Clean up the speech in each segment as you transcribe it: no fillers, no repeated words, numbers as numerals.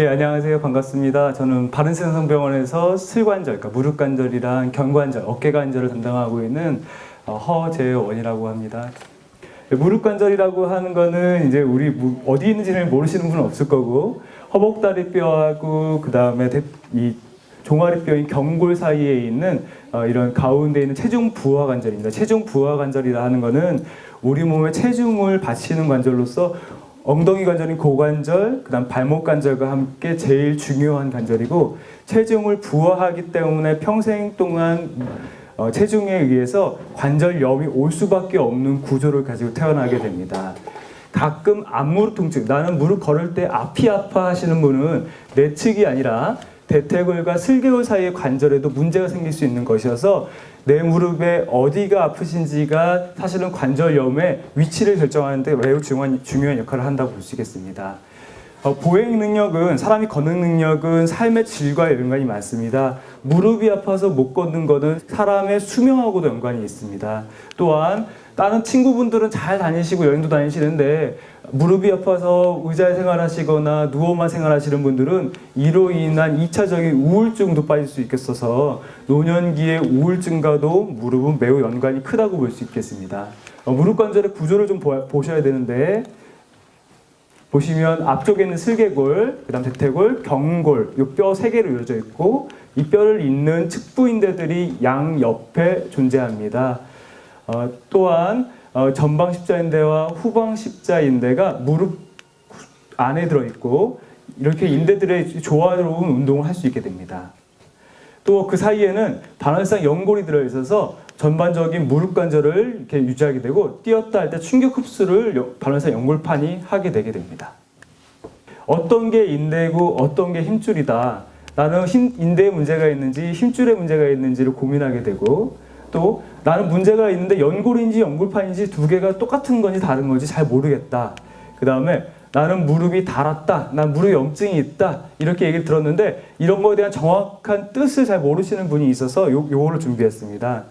예, 안녕하세요. 반갑습니다. 저는 바른세상병원에서 슬관절, 그러니까 무릎 관절이랑 견관절, 어깨 관절을 담당하고 있는 허재원이라고 합니다. 무릎 관절이라고 하는 거는 이제 우리 어디 있는지를 모르시는 분은 없을 거고, 허벅다리뼈하고 그 다음에 이 종아리뼈인 경골 사이에 있는 이런 가운데 있는 체중 부하 관절입니다. 체중 부하 관절이라 하는 거는 우리 몸에 체중을 받치는 관절로서 엉덩이 관절인 고관절, 그 다음 발목 관절과 함께 제일 중요한 관절이고, 체중을 부하하기 때문에 평생 동안 체중에 의해서 관절염이 올 수밖에 없는 구조를 가지고 태어나게 됩니다. 가끔 앞무릎 통증, 나는 무릎 걸을 때 앞이 아파 하시는 분은 내측이 아니라 대퇴골과 슬개골 사이의 관절에도 문제가 생길 수 있는 것이어서 내 무릎에 어디가 아프신지가 사실은 관절염의 위치를 결정하는데 매우 중요한 역할을 한다고 볼 수 있겠습니다. 보행 능력은, 사람이 걷는 능력은 삶의 질과 연관이 많습니다. 무릎이 아파서 못 걷는 것은 사람의 수명하고도 연관이 있습니다. 또한 다른 친구분들은 잘 다니시고 여행도 다니시는데 무릎이 아파서 의자에 생활하시거나 누워만 생활하시는 분들은 이로 인한 2차적인 우울증도 빠질 수 있겠어서 노년기의 우울증과도 무릎은 매우 연관이 크다고 볼 수 있겠습니다. 무릎 관절의 구조를 좀 보셔야 되는데, 보시면 앞쪽에 있는 슬개골, 그 다음 대퇴골, 경골, 이 뼈 3개로 이루어져 있고, 이 뼈를 잇는 측부인대들이 양옆에 존재합니다. 또한 전방 십자인대와 후방 십자인대가 무릎 안에 들어있고, 이렇게 인대들의 조화로운 운동을 할 수 있게 됩니다. 또 그 사이에는 반월상 연골이 들어있어서 전반적인 무릎 관절을 이렇게 유지하게 되고, 뛰었다 할 때 충격 흡수를 반월상 연골판이 하게 되게 됩니다. 어떤 게 인대고 어떤 게 힘줄이다, 나는 인대에 문제가 있는지 힘줄에 문제가 있는지를 고민하게 되고, 또 나는 문제가 있는데 연골인지 연골판인지 두 개가 똑같은 건지 다른 건지 잘 모르겠다. 그 다음에 나는 무릎이 닳았다, 난 무릎 염증이 있다, 이렇게 얘기를 들었는데 이런 거에 대한 정확한 뜻을 잘 모르시는 분이 있어서 요거를 준비했습니다.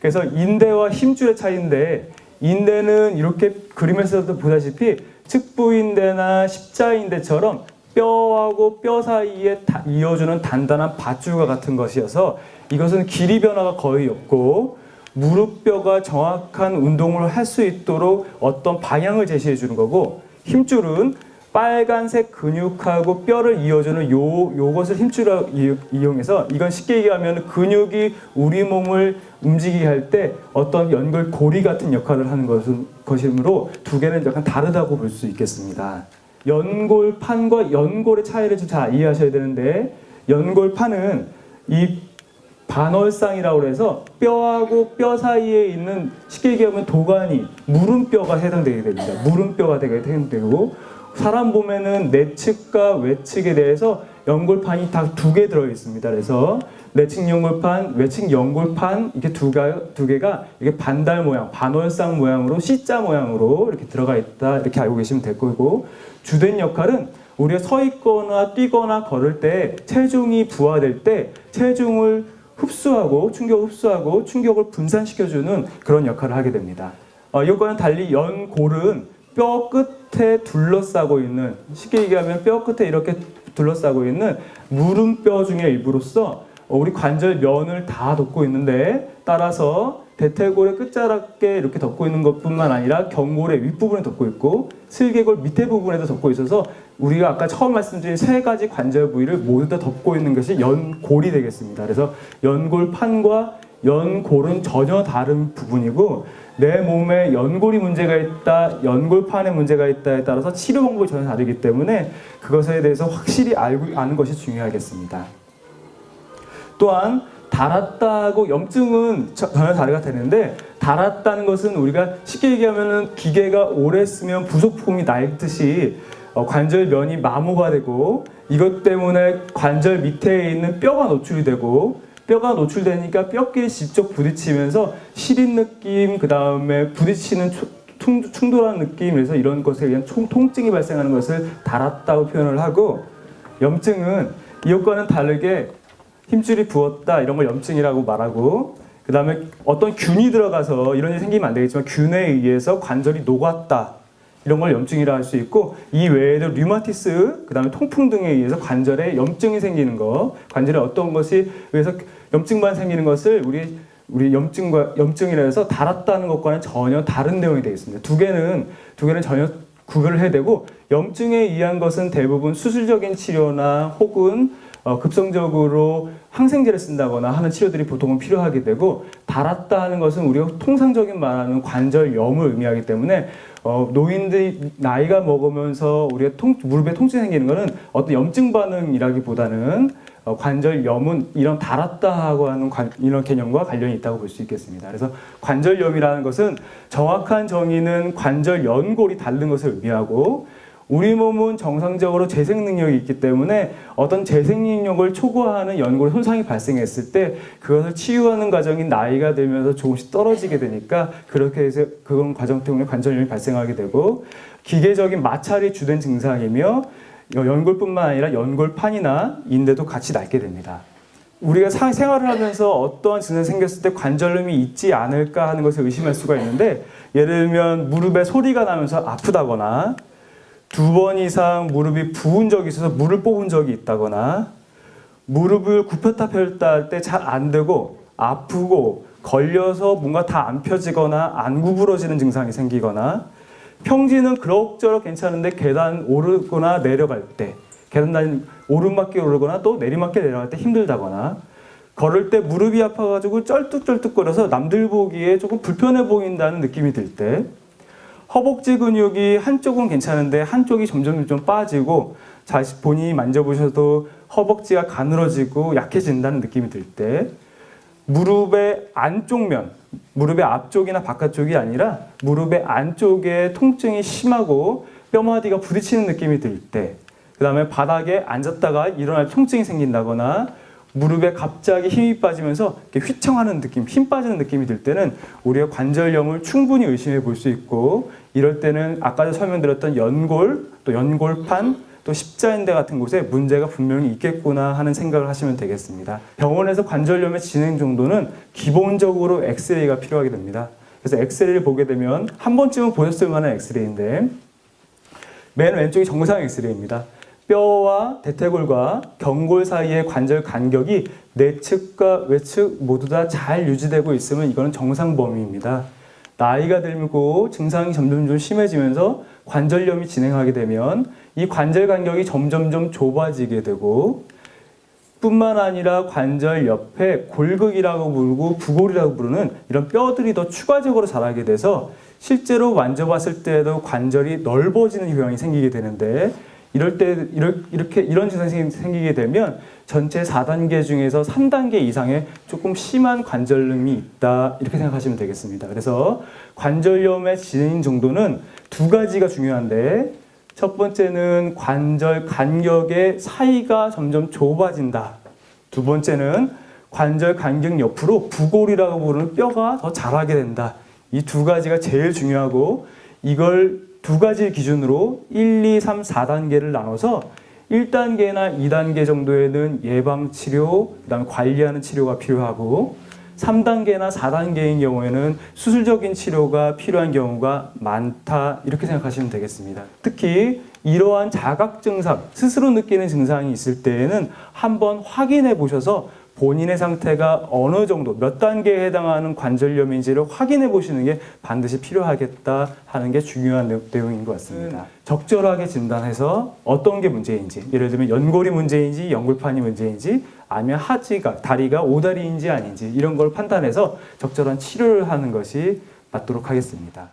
그래서 인대와 힘줄의 차이인데, 인대는 이렇게 그림에서도 보다시피 측부인대나 십자인대처럼 뼈하고 뼈 사이에 이어주는 단단한 밧줄과 같은 것이어서 이것은 길이 변화가 거의 없고, 무릎뼈가 정확한 운동을 할 수 있도록 어떤 방향을 제시해 주는 거고, 힘줄은 빨간색 근육하고 뼈를 이어주는 요것을 힘줄을 이용해서, 이건 쉽게 얘기하면 근육이 우리 몸을 움직이게 할 때 어떤 연골고리 같은 역할을 하는 것이므로 두 개는 약간 다르다고 볼 수 있겠습니다. 연골판과 연골의 차이를 좀 잘 이해하셔야 되는데, 연골판은 이 반월상이라고 해서 뼈하고 뼈 사이에 있는, 쉽게 얘기하면 도가니, 무름뼈가 해당되게 됩니다. 무름뼈가 해당되고, 사람 몸에는 내측과 외측에 대해서 연골판이 다 2개 들어 있습니다. 그래서 내측 연골판, 외측 연골판, 이렇게 두 개가 이게 반달 모양, 반월상 모양으로 C자 모양으로 이렇게 들어가 있다, 이렇게 알고 계시면 될 거고, 주된 역할은 우리가 서 있거나 뛰거나 걸을 때 체중이 부하될 때 체중을 흡수하고 충격을 분산시켜주는 그런 역할을 하게 됩니다. 이것과는 달리 연골은 뼈 끝에 둘러싸고 있는, 쉽게 얘기하면 뼈 끝에 이렇게 둘러싸고 있는 무름뼈 중의 일부로서 우리 관절면을 다 덮고 있는데, 따라서 대퇴골의 끝자락에 이렇게 덮고 있는 것뿐만 아니라 경골의 윗부분에 덮고 있고 슬개골 밑에 부분에도 덮고 있어서 우리가 아까 처음 말씀드린 3가지 관절 부위를 모두 다 덮고 있는 것이 연골이 되겠습니다. 그래서 연골판과 연골은 전혀 다른 부분이고, 내 몸에 연골이 문제가 있다, 연골판에 문제가 있다에 따라서 치료 방법이 전혀 다르기 때문에 그것에 대해서 확실히 아는 것이 중요하겠습니다. 또한 닳았다고 염증은 전혀 다르게 되는데, 닳았다는 것은 우리가 쉽게 얘기하면 기계가 오래 쓰면 부속품이 낡듯이 관절면이 마모가 되고, 이것 때문에 관절 밑에 있는 뼈가 노출이 되고, 뼈가 노출되니까 뼈끼리 직접 부딪히면서 시린 느낌, 그 다음에 부딪히는 충돌하는 느낌, 그래서 이런 것에 의한 통증이 발생하는 것을 닳았다고 표현을 하고, 염증은 이것과는 다르게 힘줄이 부었다, 이런 걸 염증이라고 말하고, 그 다음에 어떤 균이 들어가서 이런 일이 생기면 안 되겠지만 균에 의해서 관절이 녹았다, 이런 걸 염증이라 할 수 있고, 이 외에도 류마티스, 그다음에 통풍 등에 의해서 관절에 염증이 생기는 거, 관절에 어떤 것이 의해서 염증만 생기는 것을 우리 염증이라 해서 달았다는 것과는 전혀 다른 내용이 되겠습니다. 두 개는 전혀 구별을 해야 되고, 염증에 의한 것은 대부분 수술적인 치료나 혹은 급성적으로 항생제를 쓴다거나 하는 치료들이 보통은 필요하게 되고, 달았다 하는 것은 우리가 통상적인 말하는 관절염을 의미하기 때문에 노인들이 나이가 먹으면서 우리가 무릎에 통증이 생기는 것은 어떤 염증 반응이라기보다는 관절염은 이런 달았다하고 하는 이런 개념과 관련이 있다고 볼 수 있겠습니다. 그래서 관절염이라는 것은 정확한 정의는 관절 연골이 닳는 것을 의미하고, 우리 몸은 정상적으로 재생 능력이 있기 때문에 어떤 재생 능력을 초과하는 연골 손상이 발생했을 때 그것을 치유하는 과정이 나이가 들면서 조금씩 떨어지게 되니까, 그렇게 해서 그런 과정 때문에 관절염이 발생하게 되고, 기계적인 마찰이 주된 증상이며 연골뿐만 아니라 연골판이나 인대도 같이 닳게 됩니다. 우리가 생활을 하면서 어떠한 증상이 생겼을 때 관절염이 있지 않을까 하는 것을 의심할 수가 있는데, 예를 들면 무릎에 소리가 나면서 아프다거나, 2번 이상 무릎이 부은 적이 있어서 물을 뽑은 적이 있다거나, 무릎을 굽혔다 펴렸다 할 때 잘 안 되고 아프고 걸려서 뭔가 다 안 펴지거나 안 구부러지는 증상이 생기거나, 평지는 그럭저럭 괜찮은데 계단 오르거나 내려갈 때, 계단 오르막길 오르거나 또 내리막길 내려갈 때 힘들다거나, 걸을 때 무릎이 아파가지고 쩔뚝쩔뚝거려서 남들 보기에 조금 불편해 보인다는 느낌이 들 때, 허벅지 근육이 한쪽은 괜찮은데 한쪽이 점점 빠지고 본인이 만져보셔도 허벅지가 가늘어지고 약해진다는 느낌이 들 때, 무릎의 안쪽면, 무릎의 앞쪽이나 바깥쪽이 아니라 무릎의 안쪽에 통증이 심하고 뼈마디가 부딪히는 느낌이 들 때, 그 다음에 바닥에 앉았다가 일어날 통증이 생긴다거나, 무릎에 갑자기 힘이 빠지면서 이렇게 휘청하는 느낌, 힘 빠지는 느낌이 들 때는 우리가 관절염을 충분히 의심해 볼 수 있고, 이럴 때는 아까 설명드렸던 연골, 또 연골판, 또 십자인대 같은 곳에 문제가 분명히 있겠구나 하는 생각을 하시면 되겠습니다. 병원에서 관절염의 진행 정도는 기본적으로 엑스레이가 필요하게 됩니다. 그래서 엑스레이를 보게 되면 한 번쯤은 보셨을 만한 엑스레이인데, 맨 왼쪽이 정상 엑스레이입니다. 뼈와 대퇴골과 경골 사이의 관절 간격이 내측과 외측 모두 다 잘 유지되고 있으면 이거는 정상 범위입니다. 나이가 들고 증상이 점점 심해지면서 관절염이 진행하게 되면 이 관절 간격이 점점 좁아지게 되고, 뿐만 아니라 관절 옆에 골극이라고 부르고 부골이라고 부르는 이런 뼈들이 더 추가적으로 자라게 돼서 실제로 만져봤을 때도 관절이 넓어지는 효향이 생기게 되는데, 이런 증상이 생기게 되면 전체 4단계 중에서 3단계 이상의 조금 심한 관절염이 있다, 이렇게 생각하시면 되겠습니다. 그래서 관절염의 진행 정도는 두 가지가 중요한데, 첫 번째는 관절 간격의 사이가 점점 좁아진다. 두 번째는 관절 간격 옆으로 부골이라고 부르는 뼈가 더 자라게 된다. 이 두 가지가 제일 중요하고, 이걸 두 가지 기준으로 1, 2, 3, 4단계를 나눠서 1단계나 2단계 정도에는 예방치료, 그다음에 관리하는 치료가 필요하고, 3단계나 4단계인 경우에는 수술적인 치료가 필요한 경우가 많다, 이렇게 생각하시면 되겠습니다. 특히 이러한 자각 증상, 스스로 느끼는 증상이 있을 때에는 한번 확인해 보셔서 본인의 상태가 어느 정도, 몇 단계에 해당하는 관절염인지를 확인해 보시는 게 반드시 필요하겠다 하는 게 중요한 내용인 것 같습니다. 적절하게 진단해서 어떤 게 문제인지, 예를 들면 연골이 문제인지 연골판이 문제인지, 아니면 다리가 오다리인지 아닌지, 이런 걸 판단해서 적절한 치료를 하는 것이 맞도록 하겠습니다.